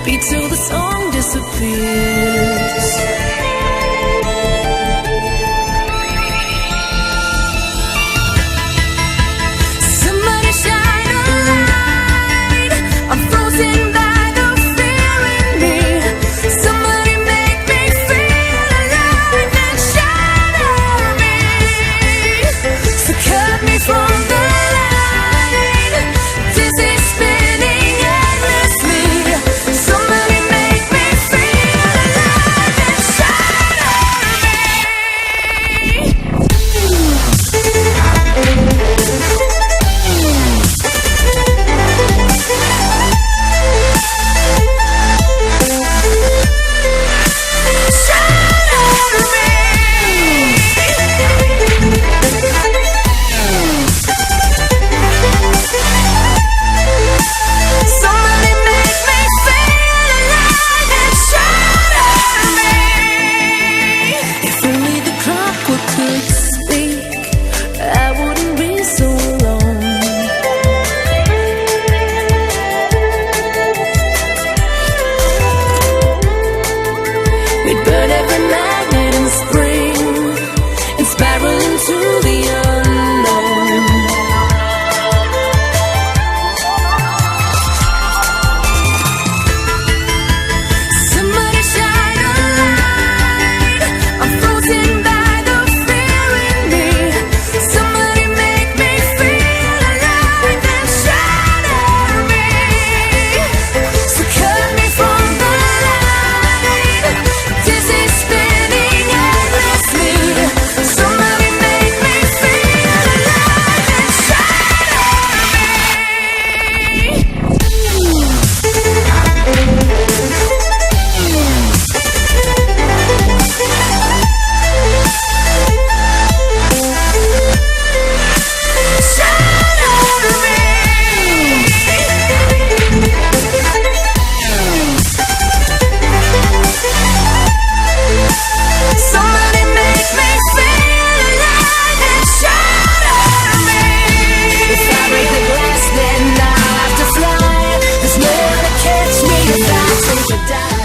beat till the song disappears. Somebody shine a light, I'm frozen by the fear in me. Somebody make me feel alive and shatter me. So cut me from the line, dizzy spinning endlessly. Somebody make me feel alive and shatter me. Somebody make me feel alive and shatter me. If only the clockwork could speak, I wouldn't be so alone. We'd burn every magnet in spring and spiral into the unknown. Somebody shine a light, I'm frozen by the fear in me. Somebody make me feel alive and shatter me. So cut me from the line, dizzy spinning endlessly. Somebody make me feel alive and shatter me. Somebody make me feel alive and shatter me. If I break the glass, then I'll have to fly. There's no one to catch me if I take a dive.